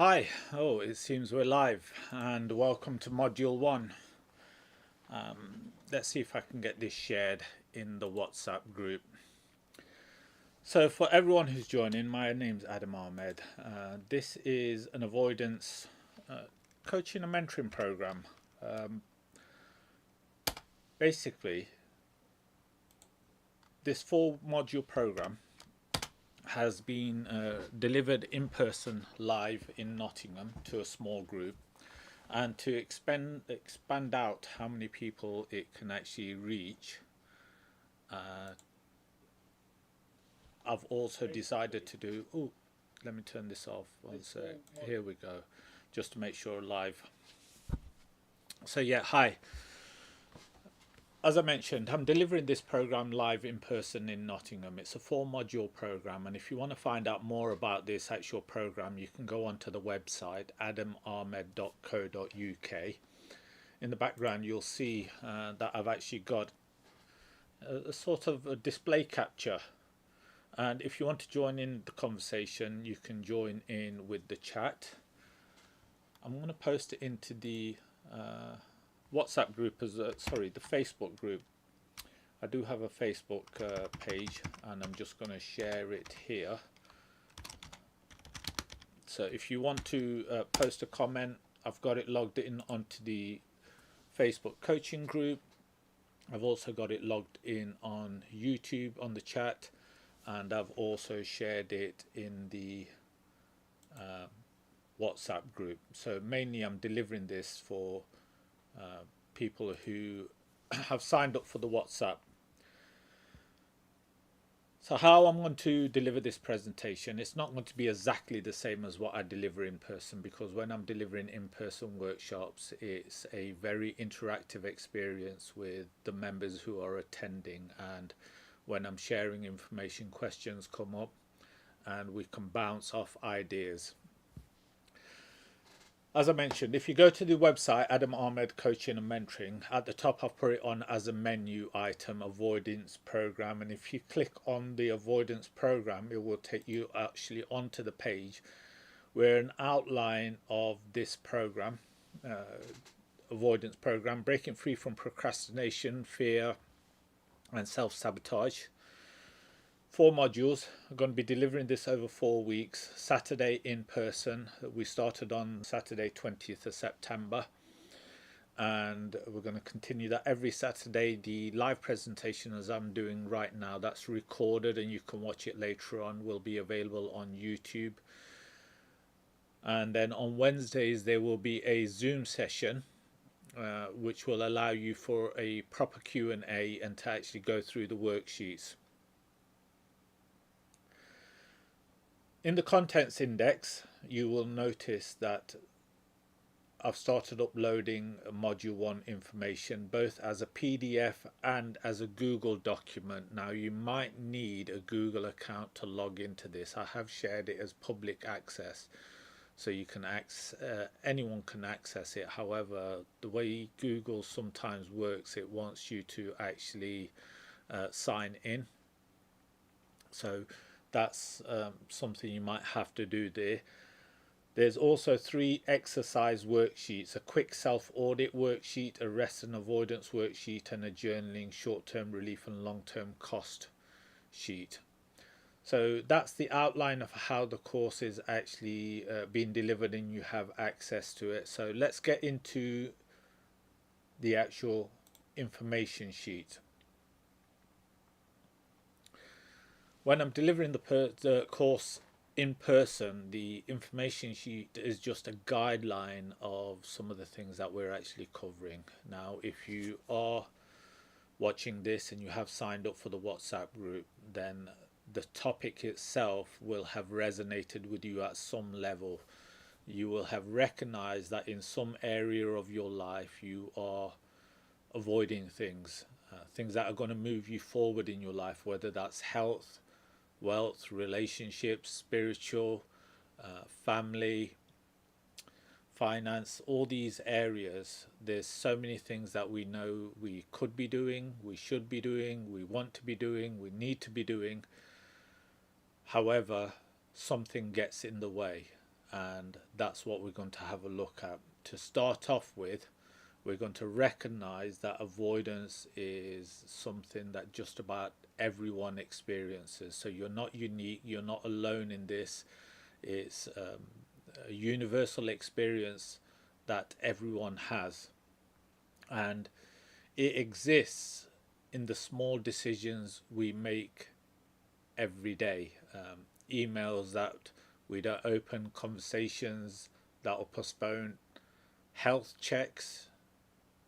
Hi, it seems we're live, and welcome to Module 1. Let's see if I can get this shared in the WhatsApp group. So, for everyone who's joining, my name's Adam Ahmed. This is an avoidance coaching and mentoring program. Um, Basically, this 4 module program has been delivered in person live in Nottingham to a small group. And to expand out how many people it can actually reach, I've also decided to do. Oh, let me turn this off. One sec. Here we go. Just to make sure live. So yeah, hi. As I mentioned, I'm delivering this program live in person in Nottingham. It's a 4 module program, and if you want to find out more about this actual program, you can go onto the website adamarmed.co.uk. In the background, you'll see that I've actually got a sort of a display capture. And if you want to join in the conversation, you can join in with the chat. I'm going to post it into the WhatsApp group the Facebook group. I do have a Facebook page, and I'm just going to share it here. So if you want to post a comment, I've got it logged in onto the Facebook coaching group. I've also got it logged in on YouTube on the chat, and I've also shared it in the WhatsApp group. So mainly I'm delivering this for people who have signed up for the WhatsApp. So how I'm going to deliver this presentation, it's not going to be exactly the same as what I deliver in person, because when I'm delivering in-person workshops, it's a very interactive experience with the members who are attending, and when I'm sharing information, questions come up and we can bounce off ideas. As I mentioned, if you go to the website Adam Ahmed Coaching and Mentoring, at the top I've put it on as a menu item, Avoidance Program, and if you click on the Avoidance Program, it will take you actually onto the page where an outline of this program, Avoidance Program, breaking free from procrastination, fear and self-sabotage. 4 modules. I'm going to be delivering this over 4 weeks. Saturday in person. We started on Saturday 20th of September, and we're going to continue that every Saturday. The live presentation, as I'm doing right now, that's recorded and you can watch it later on, will be available on YouTube. And then on Wednesdays there will be a Zoom session which will allow you for a proper Q&A and to actually go through the worksheets. In the contents index, you will notice that I've started uploading module 1 information both as a PDF and as a Google document. Now you might need a Google account to log into this. I have shared it as public access, so you can anyone can access it. However, the way Google sometimes works, it wants you to actually sign in. So that's something you might have to do there. There's also 3 exercise worksheets: a quick self-audit worksheet, a rest and avoidance worksheet, and a journaling short-term relief and long-term cost sheet. So that's the outline of how the course is actually being delivered, and you have access to it. So let's get into the actual information sheet. When I'm delivering the course in person, the information sheet is just a guideline of some of the things that we're actually covering. Now, if you are watching this and you have signed up for the WhatsApp group, then the topic itself will have resonated with you at some level. You will have recognized that in some area of your life you are avoiding things that are going to move you forward in your life, whether that's health, wealth, relationships, spiritual, family, finance, all these areas. There's so many things that we know we could be doing, we should be doing, we want to be doing, we need to be doing. However, something gets in the way, and that's what we're going to have a look at. To start off with, we're going to recognize that avoidance is something that just about everyone experiences. So you're not unique, you're not alone in this. It's a universal experience that everyone has, and it exists in the small decisions we make every day. Emails that we don't open, conversations that are postponed, health checks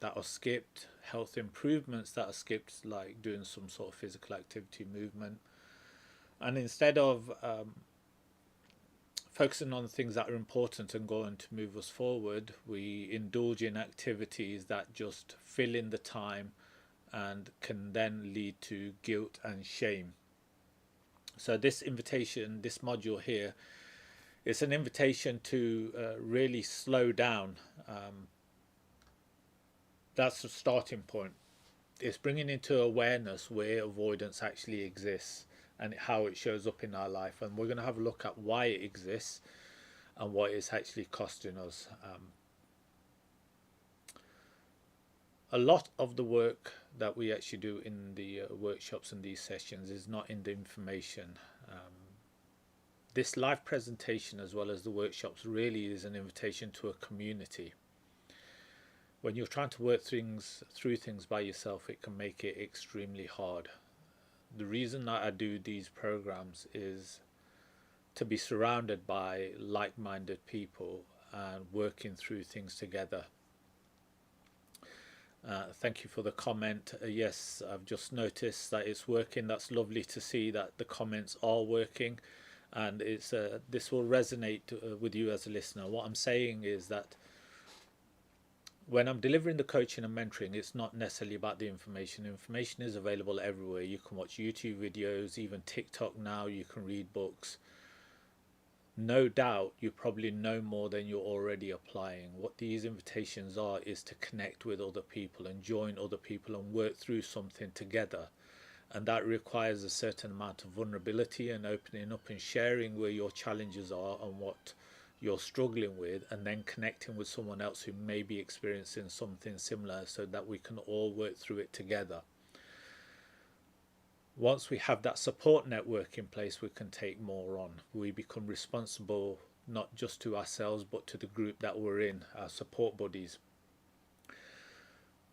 that are skipped, health improvements that are skipped, like doing some sort of physical activity, movement. And instead of focusing on things that are important and going to move us forward, we indulge in activities that just fill in the time and can then lead to guilt and shame. So this invitation, this module here, it's an invitation to really slow down. That's the starting point. It's bringing into awareness where avoidance actually exists and how it shows up in our life. And we're going to have a look at why it exists and what it's actually costing us. A lot of the work that we actually do in the workshops and these sessions is not in the information. This live presentation, as well as the workshops, really is an invitation to a community. When you're trying to work through things by yourself, it can make it extremely hard. The reason that I do these programs is to be surrounded by like-minded people and working through things together. Thank you for the comment. Yes, I've just noticed that it's working. That's lovely to see that the comments are working, and this will resonate with you as a listener. What I'm saying is that when I'm delivering the coaching and mentoring, it's not necessarily about the information. Information is available everywhere. You can watch YouTube videos, even TikTok now, you can read books. No doubt you probably know more than you're already applying. What these invitations are is to connect with other people and join other people and work through something together. And that requires a certain amount of vulnerability and opening up and sharing where your challenges are and what you're struggling with, and then connecting with someone else who may be experiencing something similar so that we can all work through it together. Once we have that support network in place, we can take more on. We become responsible not just to ourselves but to the group that we're in, our support buddies.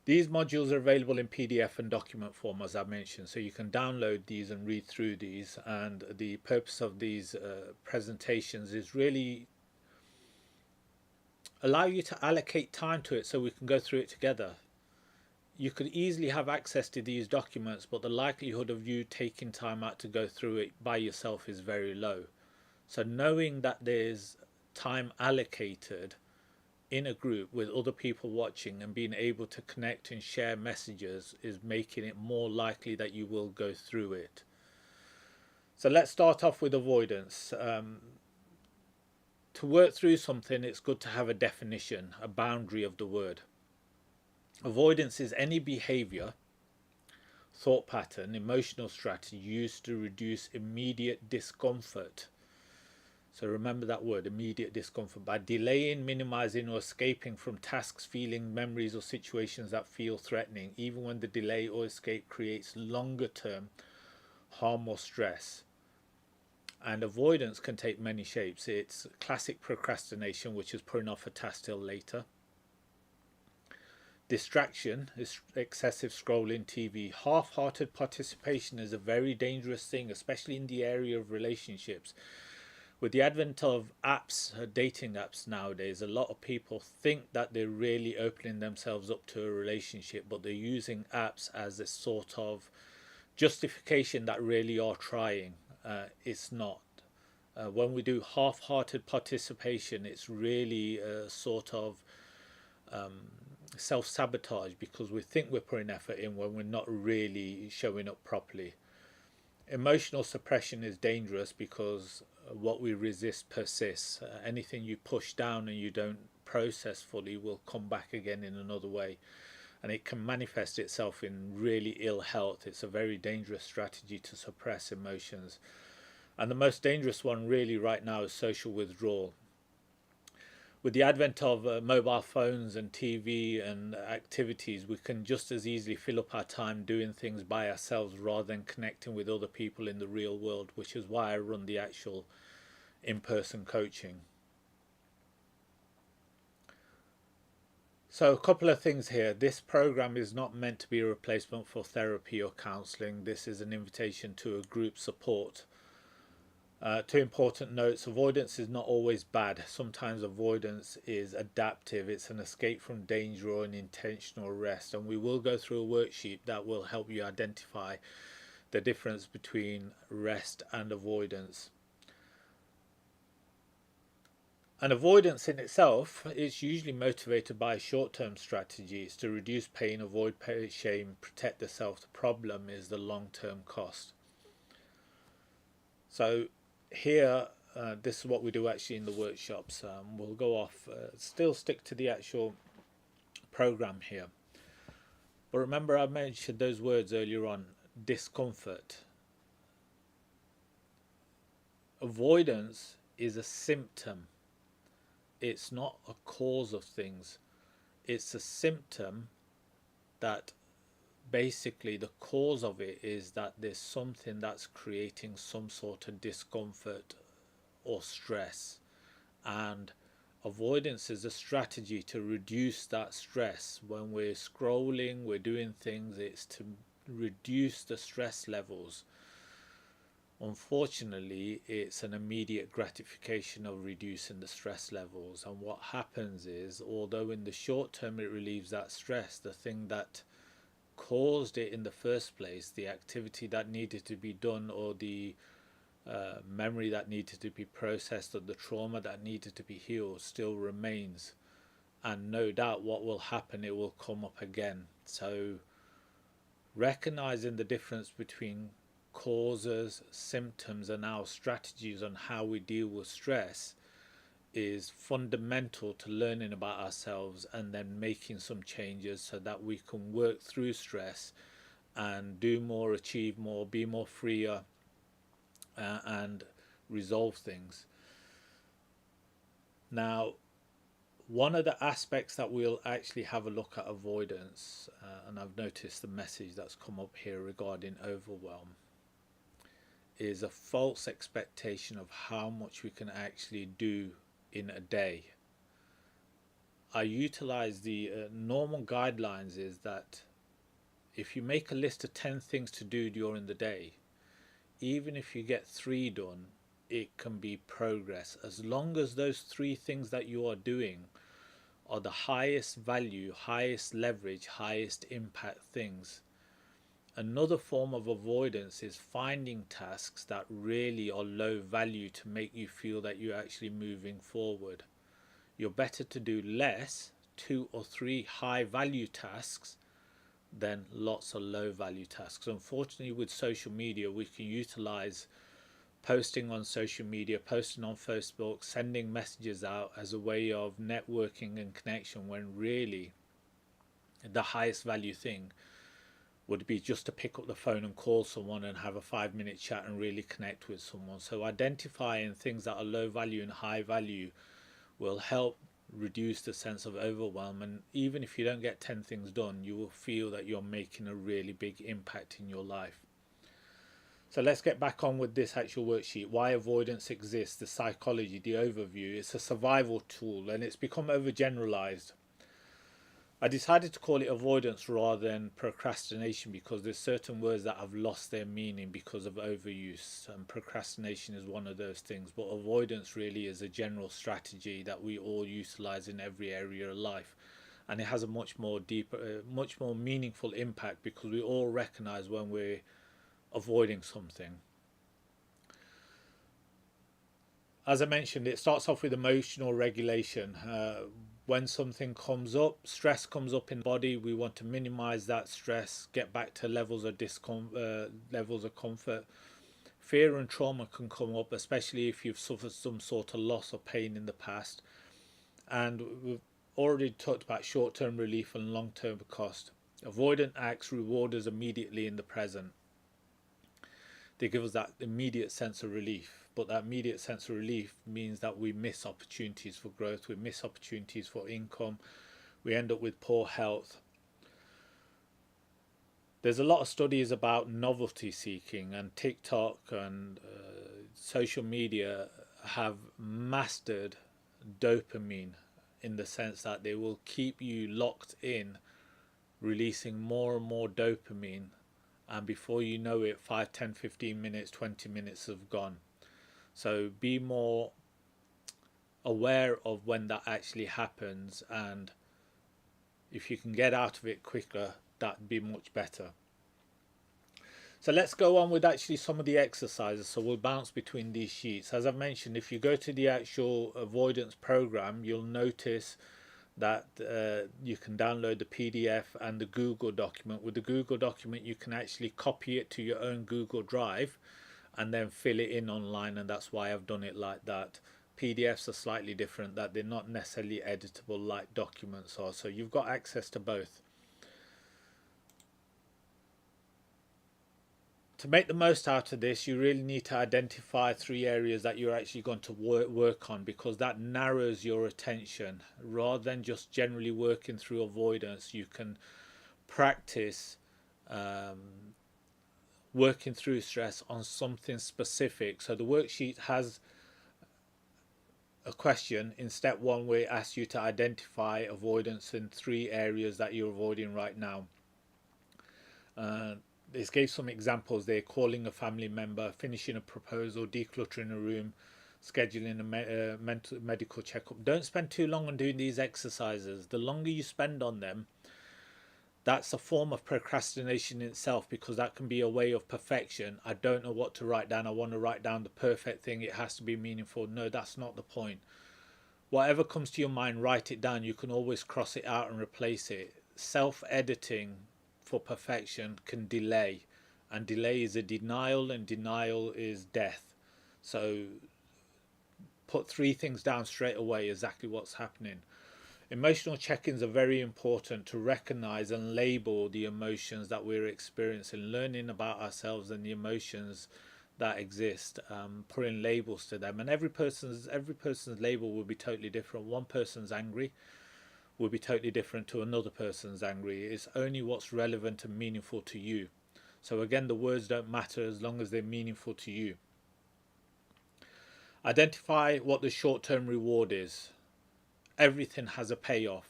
These modules are available in PDF and document form, as I mentioned, so you can download these and read through these. And the purpose of these presentations is really allow you to allocate time to it so we can go through it together. You could easily have access to these documents, but the likelihood of you taking time out to go through it by yourself is very low. So knowing that there's time allocated in a group with other people watching and being able to connect and share messages is making it more likely that you will go through it. So let's start off with avoidance. To work through something, it's good to have a definition, a boundary of the word. Avoidance is any behavior, thought pattern, emotional strategy used to reduce immediate discomfort. So remember that word, immediate discomfort, by delaying, minimizing, or escaping from tasks, feelings, memories, or situations that feel threatening, even when the delay or escape creates longer term harm or stress. And avoidance can take many shapes. It's classic procrastination, which is putting off a task till later. Distraction is excessive scrolling, TV. Half-hearted participation is a very dangerous thing, especially in the area of relationships. With the advent of apps, dating apps nowadays, a lot of people think that they're really opening themselves up to a relationship, but they're using apps as a sort of justification that really are trying. It's not. When we do half-hearted participation, it's really a sort of self-sabotage, because we think we're putting effort in when we're not really showing up properly. Emotional suppression is dangerous because what we resist persists. Anything you push down and you don't process fully will come back again in another way, and it can manifest itself in really ill health. It's a very dangerous strategy to suppress emotions. And the most dangerous one really right now is social withdrawal. with the advent of mobile phones and TV and activities, we can just as easily fill up our time doing things by ourselves rather than connecting with other people in the real world, which is why I run the actual in-person coaching. So a couple of things here. This program is not meant to be a replacement for therapy or counseling. This is an invitation to a group support. Two important notes: avoidance is not always bad. Sometimes avoidance is adaptive. It's an escape from danger or an intentional rest. And we will go through a worksheet that will help you identify the difference between rest and avoidance. And avoidance in itself is usually motivated by short-term strategies to reduce pain, avoid shame, protect the self. The problem is the long-term cost. So here, this is what we do actually in the workshops. We'll go off, still stick to the actual program here. But remember, I mentioned those words earlier on: discomfort. Avoidance is a symptom. It's not a cause of things. It's a symptom that basically the cause of it is that there's something that's creating some sort of discomfort or stress, and avoidance is a strategy to reduce that stress. When we're scrolling, we're doing things, it's to reduce the stress levels. Unfortunately, it's an immediate gratification of reducing the stress levels, and what happens is, although in the short term it relieves that stress, the thing that caused it in the first place, the activity that needed to be done, or the memory that needed to be processed, or the trauma that needed to be healed, still remains. And no doubt what will happen, it will come up again. So recognizing the difference between causes, symptoms, and our strategies on how we deal with stress is fundamental to learning about ourselves and then making some changes so that we can work through stress and do more, achieve more, be more freer, and resolve things. Now, one of the aspects that we'll actually have a look at avoidance, and I've noticed the message that's come up here regarding overwhelm, is a false expectation of how much we can actually do in a day. I utilize the normal guidelines is that if you make a list of 10 things to do during the day, even if you get 3 done, it can be progress, as long as those 3 things that you are doing are the highest value, highest leverage, highest impact things. Another form of avoidance is finding tasks that really are low value to make you feel that you're actually moving forward. You're better to do less, 2 or 3 high value tasks, than lots of low value tasks. Unfortunately, with social media, we can utilize posting on social media, posting on Facebook, sending messages out as a way of networking and connection, when really the highest value thing would be just to pick up the phone and call someone and have a 5-minute chat and really connect with someone. So identifying things that are low value and high value will help reduce the sense of overwhelm, and even if you don't get 10 things done, you will feel that you're making a really big impact in your life. So let's get back on with this actual worksheet. Why avoidance exists, the psychology, the overview. It's a survival tool and it's become overgeneralized. I decided to call it avoidance rather than procrastination because there's certain words that have lost their meaning because of overuse, and procrastination is one of those things. But avoidance really is a general strategy that we all utilize in every area of life, and it has a much more deeper, much more meaningful impact because we all recognize when we're avoiding something. As I mentioned, it starts off with emotional regulation. When something comes up, stress comes up in the body, we want to minimize that stress, get back to levels of levels of comfort. Fear and trauma can come up, especially if you've suffered some sort of loss or pain in the past. And we've already talked about short-term relief and long-term cost. Avoidant acts reward us immediately in the present. They give us that immediate sense of relief, but that immediate sense of relief means that we miss opportunities for growth, we miss opportunities for income, we end up with poor health. There's a lot of studies about novelty seeking, and TikTok and social media have mastered dopamine, in the sense that they will keep you locked in, releasing more and more dopamine, and before you know it, 5, 10, 15 minutes, 20 minutes have gone. So be more aware of when that actually happens, and if you can get out of it quicker, that'd be much better. So let's go on with actually some of the exercises. So we'll bounce between these sheets. As I've mentioned, if you go to the actual avoidance program, you'll notice that you can download the PDF and the Google document. With the Google document, you can actually copy it to your own Google Drive and then fill it in online, and that's why I've done it like that. PDFs are slightly different, that they're not necessarily editable like documents are, so you've got access to both. To make the most out of this, you really need to identify 3 areas that you're actually going to work on, because that narrows your attention. Rather than just generally working through avoidance, you can practice working through stress on something specific. So the worksheet has a question in step 1 where it asks you to identify avoidance in 3 areas that you're avoiding right now. This gave some examples there: calling a family member, finishing a proposal, decluttering a room, scheduling a medical checkup. Don't spend too long on doing these exercises. The longer you spend on them, that's a form of procrastination in itself, because that can be a way of perfection. I don't know what to write down. I want to write down the perfect thing. It has to be meaningful. No, that's not the point. Whatever comes to your mind, write it down. You can always cross it out and replace it. Self-editing for perfection can delay, and delay is a denial, and denial is death. So put 3 things down straight away, exactly what's happening. Emotional check-ins are very important to recognize and label the emotions that we're experiencing, learning about ourselves and the emotions that exist, putting labels to them. And every person's label will be totally different. One person's angry will be totally different to another person's angry. It's only what's relevant and meaningful to you. So again, the words don't matter as long as they're meaningful to you. Identify what the short-term reward is. Everything has a payoff.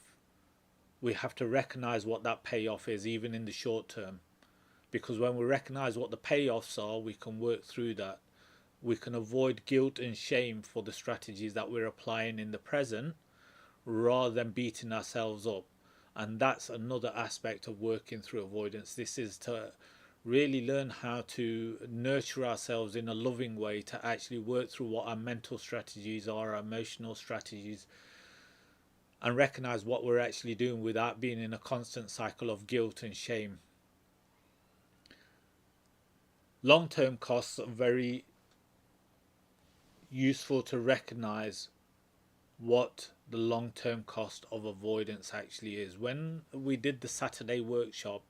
We have to recognize what that payoff is, even in the short term, because when we recognize what the payoffs are, we can work through that. We can avoid guilt and shame for the strategies that we're applying in the present, rather than beating ourselves up. And that's another aspect of working through avoidance. This is to really learn how to nurture ourselves in a loving way, to actually work through what our mental strategies are, our emotional strategies, and recognize what we're actually doing without being in a constant cycle of guilt and shame. Long-term costs are very useful to recognize what the long-term cost of avoidance actually is. When we did the Saturday workshop,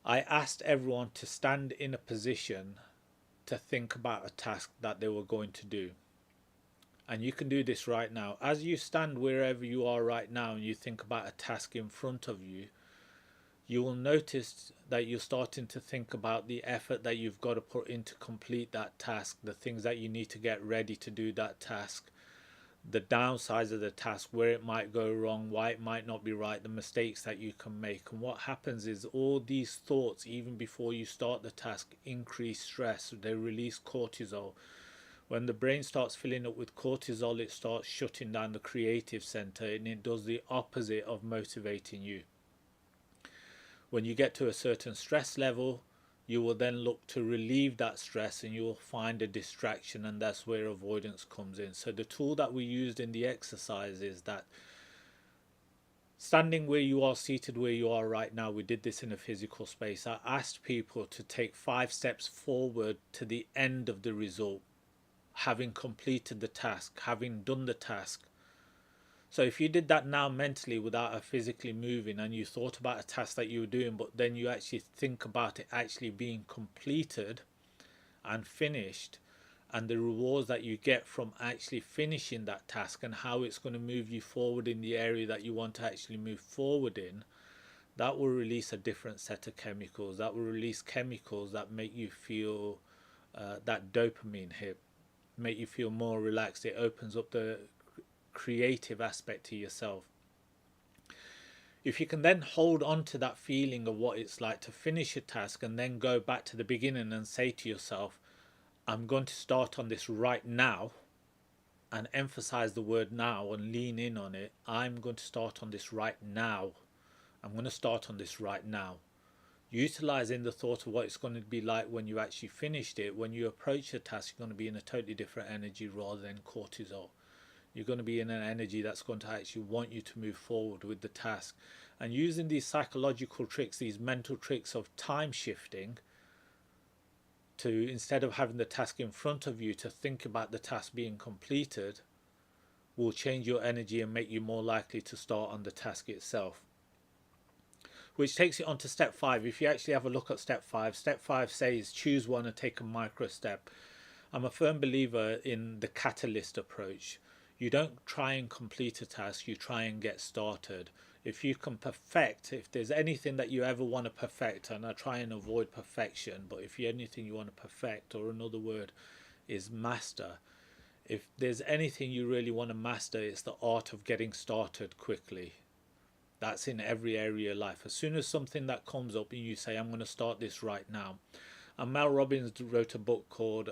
I asked everyone to stand in a position to think about a task that they were going to do. And you can do this right now. As you stand wherever you are right now and you think about a task in front of you, you will notice that you're starting to think about the effort that you've got to put in to complete that task, the things that you need to get ready to do that task, the downsides of the task, where it might go wrong, why it might not be right, the mistakes that you can make. And what happens is all these thoughts, even before you start the task, increase stress. They release cortisol. When the brain starts filling up with cortisol, it starts shutting down the creative center, and it does the opposite of motivating you. When you get to a certain stress level, you will then look to relieve that stress, and you will find a distraction, and that's where avoidance comes in. So the tool that we used in the exercise is that standing where you are, seated where you are right now, we did this in a physical space. I asked people to take 5 steps forward to the end of the result, having completed the task, having done the task. So if you did that now mentally without physically moving, and you thought about a task that you were doing, but then you actually think about it actually being completed, and finished, and the rewards that you get from actually finishing that task and how it's going to move you forward in the area that you want to actually move forward in, that will release a different set of chemicals. That will release chemicals that make you feel that dopamine hit, make you feel more relaxed. It opens up the creative aspect to yourself. If you can then hold on to that feeling of what it's like to finish a task and then go back to the beginning and say to yourself, I'm going to start on this right now, and emphasize the word now and lean in on it. I'm going to start on this right now. I'm going to start on this right now. Utilizing the thought of what it's going to be like when you actually finished it. When you approach the task, you're going to be in a totally different energy rather than cortisol. You're going to be in an energy that's going to actually want you to move forward with the task. And using these psychological tricks, these mental tricks of time shifting, to, instead of having the task in front of you, to think about the task being completed, will change your energy and make you more likely to start on the task itself. Which takes it on to step 5. If you actually have a look at step 5 says choose one and take a micro step. I'm a firm believer in the catalyst approach. You don't try and complete a task, you try and get started. If you can perfect, if there's anything that you ever want to perfect, and I try and avoid perfection, but if anything you want to perfect, or another word is master, if there's anything you really want to master, it's the art of getting started quickly. That's in every area of life. As soon as something that comes up and you say, I'm going to start this right now. And Mel Robbins wrote a book called,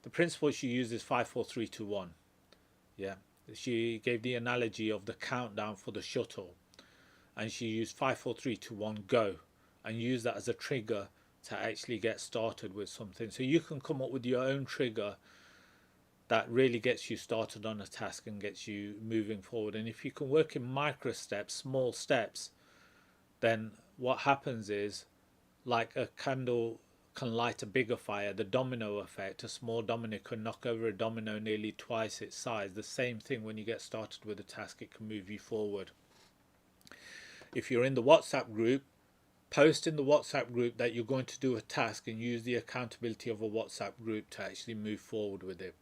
the principle she used is 5, 4, 3, 2, 1. Yeah. She gave the analogy of the countdown for the shuttle. And she used 5, 4, 3, 2, 1, go. And use that as a trigger to actually get started with something. So you can come up with your own trigger that really gets you started on a task and gets you moving forward. And if you can work in micro steps, small steps, then what happens is, like a candle can light a bigger fire, the domino effect, a small domino can knock over a domino nearly twice its size. The same thing when you get started with a task, it can move you forward. If you're in the WhatsApp group, post in the WhatsApp group that you're going to do a task and use the accountability of a WhatsApp group to actually move forward with it.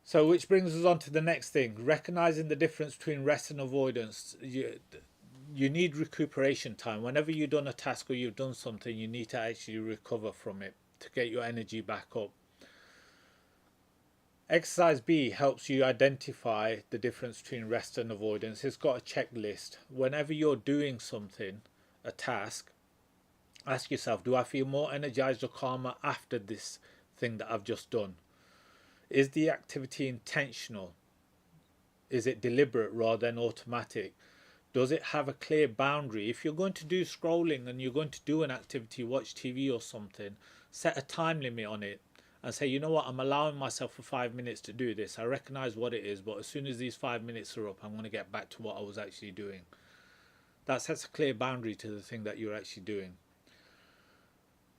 So which brings us on to the next thing, recognizing the difference between rest and avoidance. You need recuperation time. Whenever you've done a task or you've done something, you need to actually recover from it to get your energy back up. Exercise B helps you identify the difference between rest and avoidance. It's got a checklist. Whenever you're doing something, a task, ask yourself, do I feel more energized or calmer after this thing that I've just done? Is the activity intentional? Is it deliberate rather than automatic? Does it have a clear boundary? If you're going to do scrolling and you're going to do an activity, watch TV or something, set a time limit on it and say, you know what, I'm allowing myself for 5 minutes to do this. I recognize what it is, but as soon as these 5 minutes are up, I'm going to get back to what I was actually doing. That sets a clear boundary to the thing that you're actually doing.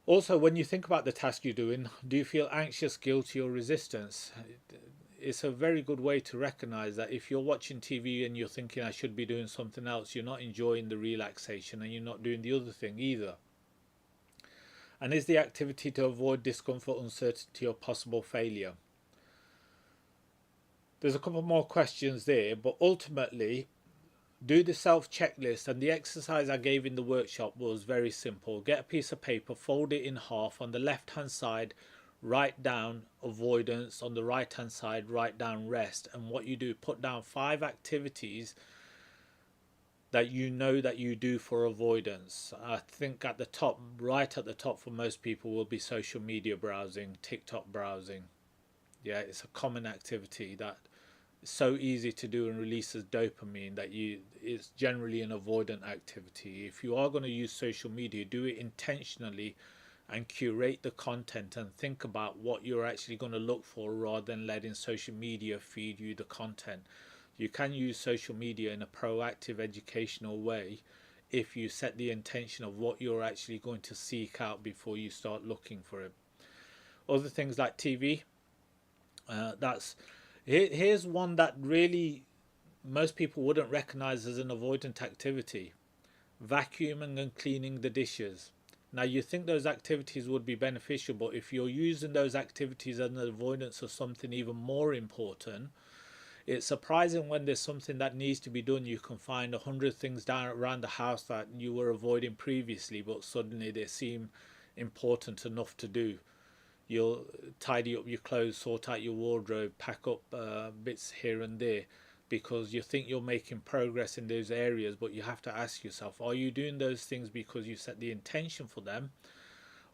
Also, when you think about the task you're doing, do you feel anxious, guilty, or resistance? It's a very good way to recognize that if you're watching TV and you're thinking I should be doing something else, you're not enjoying the relaxation and you're not doing the other thing either. And is the activity to avoid discomfort, uncertainty, or possible failure? There's a couple more questions there, but ultimately, do the self checklist, and the exercise I gave in the workshop was very simple. Get a piece of paper, fold it in half. On the left hand side, write down avoidance. On the right hand side, write down rest. And what you do, put down 5 activities that you know that you do for avoidance. I think at the top, right at the top for most people, will be social media browsing, TikTok browsing. Yeah, it's a common activity that so easy to do and releases dopamine that it's generally an avoidant activity. If you are going to use social media, do it intentionally and curate the content and think about what you're actually going to look for rather than letting social media feed you the content. You can use social media in a proactive educational way if you set the intention of what you're actually going to seek out before you start looking for it. Other things like TV, here's one that really most people wouldn't recognize as an avoidant activity. Vacuuming and cleaning the dishes. Now you think those activities would be beneficial, but if you're using those activities as an avoidance of something even more important, it's surprising when there's something that needs to be done, you can find 100 things down around the house that you were avoiding previously, but suddenly they seem important enough to do. You'll tidy up your clothes, sort out your wardrobe, pack up bits here and there because you think you're making progress in those areas, but you have to ask yourself, are you doing those things because you set the intention for them,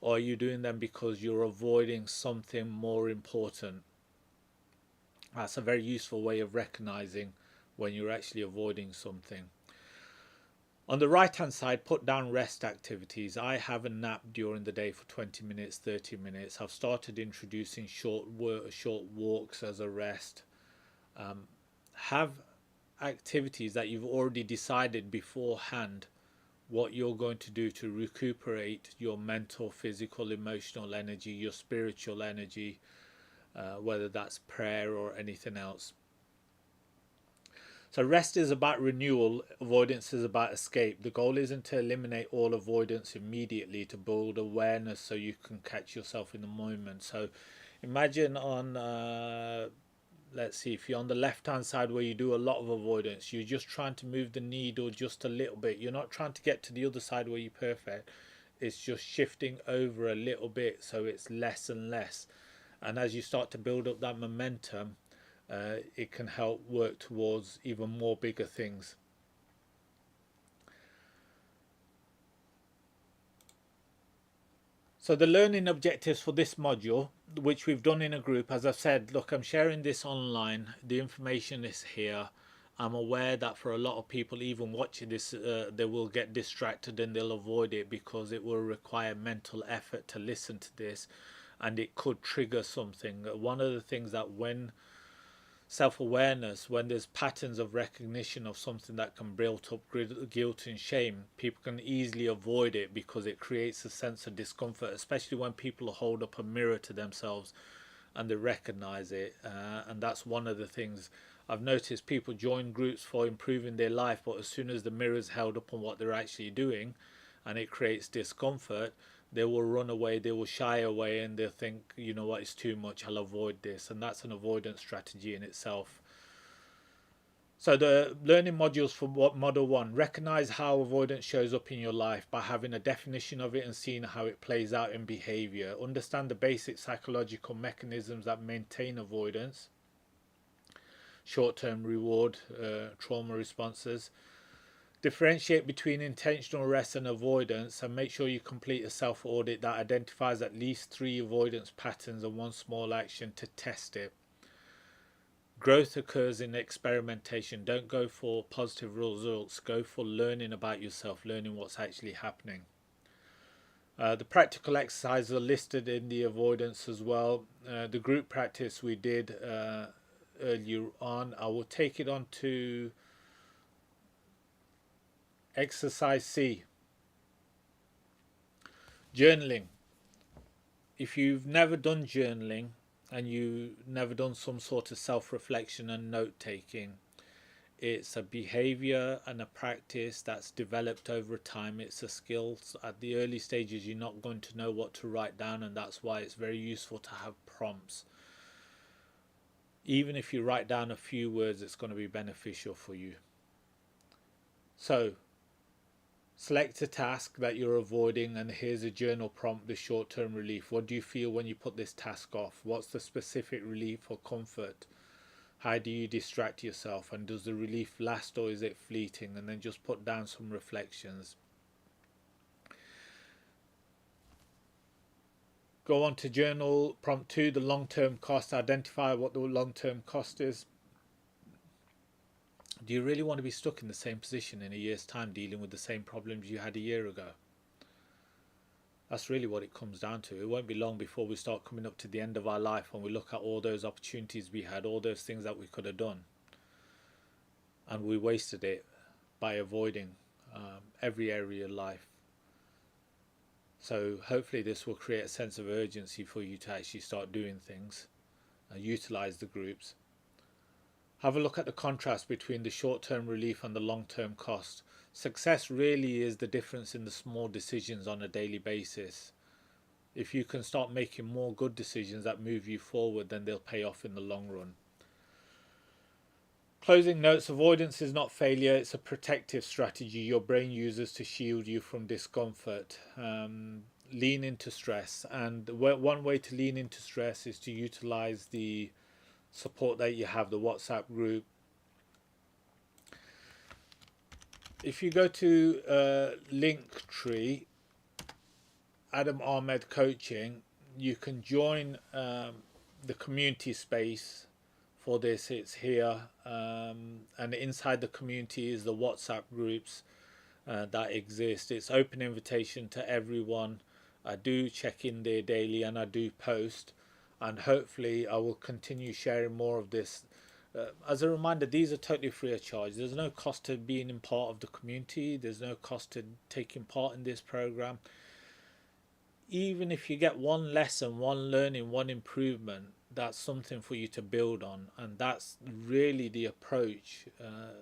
or are you doing them because you're avoiding something more important? That's a very useful way of recognizing when you're actually avoiding something. On the right hand side, put down rest activities. I have a nap during the day for 20 minutes, 30 minutes. I've started introducing short walks as a rest. Have activities that you've already decided beforehand what you're going to do to recuperate your mental, physical, emotional energy, your spiritual energy, whether that's prayer or anything else. So rest is about renewal, avoidance is about escape. The goal isn't to eliminate all avoidance immediately, to build awareness so you can catch yourself in the moment. So imagine on, let's see, if you're on the left hand side where you do a lot of avoidance, you're just trying to move the needle just a little bit. You're not trying to get to the other side where you're perfect. It's just shifting over a little bit so it's less and less. And as you start to build up that momentum, it can help work towards even more bigger things. So the learning objectives for this module, which we've done in a group, as I've said, look, I'm sharing this online. The information is here. I'm aware that for a lot of people, even watching this, they will get distracted and they'll avoid it because it will require mental effort to listen to this, and it could trigger something. One of the things that when self-awareness, when there's patterns of recognition of something that can build up guilt and shame, people can easily avoid it because it creates a sense of discomfort, especially when people hold up a mirror to themselves and they recognize it. And that's one of the things I've noticed. People join groups for improving their life, but as soon as the mirror is held up on what they're actually doing and it creates discomfort, they will run away, they will shy away, and they'll think, you know what, it's too much, I'll avoid this. And that's an avoidance strategy in itself. So the learning modules for what model one: recognize how avoidance shows up in your life by having a definition of it and seeing how it plays out in behavior. Understand the basic psychological mechanisms that maintain avoidance, short-term reward, trauma responses. Differentiate between intentional rest and avoidance, and make sure you complete a self-audit that identifies at least 3 avoidance patterns and 1 small action to test it. Growth occurs in experimentation. Don't go for positive results, go for learning about yourself, learning what's actually happening. The practical exercises are listed in the avoidance as well. The group practice we did earlier on, I will take it on to exercise C. Journaling. If you've never done journaling and you've never done some sort of self-reflection and note-taking, it's a behavior and a practice that's developed over time. It's a skill. At the early stages, you're not going to know what to write down, and that's why it's very useful to have prompts. Even if you write down a few words, it's going to be beneficial for you. So select a task that you're avoiding, and here's a journal prompt: the short-term relief. What do you feel when you put this task off? What's the specific relief or comfort? How do you distract yourself, and does the relief last or is it fleeting? And then just put down some reflections. Go on to journal prompt 2, the long-term cost. Identify what the long-term cost is. Do you really want to be stuck in the same position in a year's time, dealing with the same problems you had a year ago? That's really what it comes down to. It won't be long before we start coming up to the end of our life and we look at all those opportunities we had, all those things that we could have done, and we wasted it by avoiding every area of life. So hopefully this will create a sense of urgency for you to actually start doing things, utilize the groups. Have a look at the contrast between the short-term relief and the long-term cost. Success really is the difference in the small decisions on a daily basis. If you can start making more good decisions that move you forward, then they'll pay off in the long run. Closing notes: avoidance is not failure, it's a protective strategy your brain uses to shield you from discomfort. Lean into stress, and one way to lean into stress is to utilize the support that you have, the WhatsApp group. If you go to Linktree, Adam Ahmed Coaching, you can join the community space for this. It's here, and inside the community is the WhatsApp groups that exist. It's open invitation to everyone. I do check in there daily and I do post, and hopefully I will continue sharing more of this. As a reminder, these are totally free of charge. There's no cost to being in part of the community. There's no cost to taking part in this program. Even if you get one lesson, one learning, one improvement, that's something for you to build on. And that's really the approach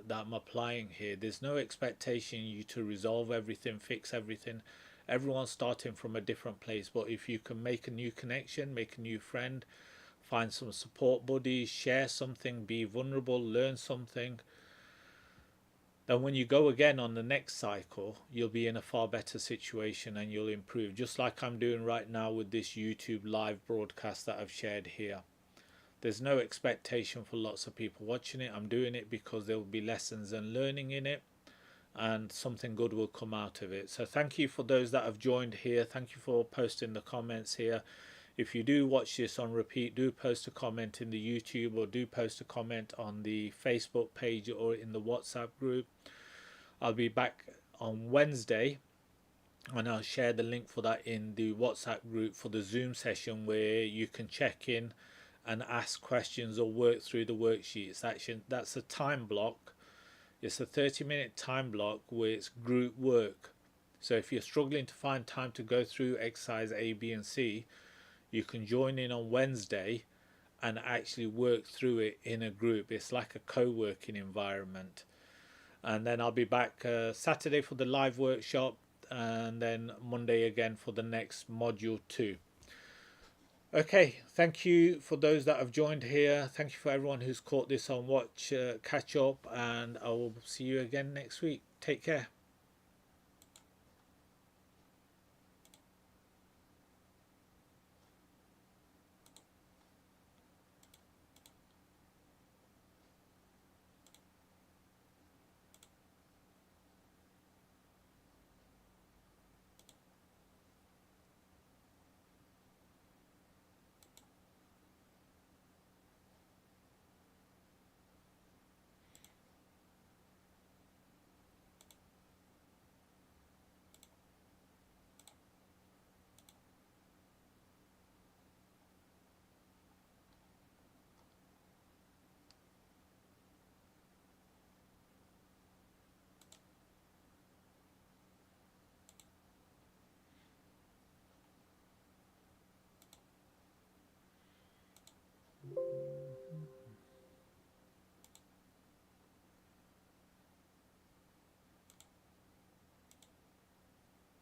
that I'm applying here. There's no expectation you to resolve everything, fix everything. Everyone's starting from a different place. But if you can make a new connection, make a new friend, find some support buddies, share something, be vulnerable, learn something, then when you go again on the next cycle, you'll be in a far better situation and you'll improve, just like I'm doing right now with this YouTube live broadcast that I've shared here. There's no expectation for lots of people watching it. I'm doing it because there will be lessons and learning in it, and something good will come out of it. So thank you for those that have joined here. Thank you for posting the comments here. If you do watch this on repeat, do post a comment in the YouTube, or do post a comment on the Facebook page or in the WhatsApp group. I'll be back on Wednesday, and I'll share the link for that in the WhatsApp group for the Zoom session where you can check in and ask questions or work through the worksheets. Actually, that's a time block. It's a 30-minute time block where it's group work. So if you're struggling to find time to go through exercise A, B, and C, you can join in on Wednesday and actually work through it in a group. It's like a co-working environment. And then I'll be back Saturday for the live workshop, and then Monday again for the next module 2. Okay, thank you for those that have joined here. Thank you for everyone who's caught this on watch, catch up, and I will see you again next week. Take care.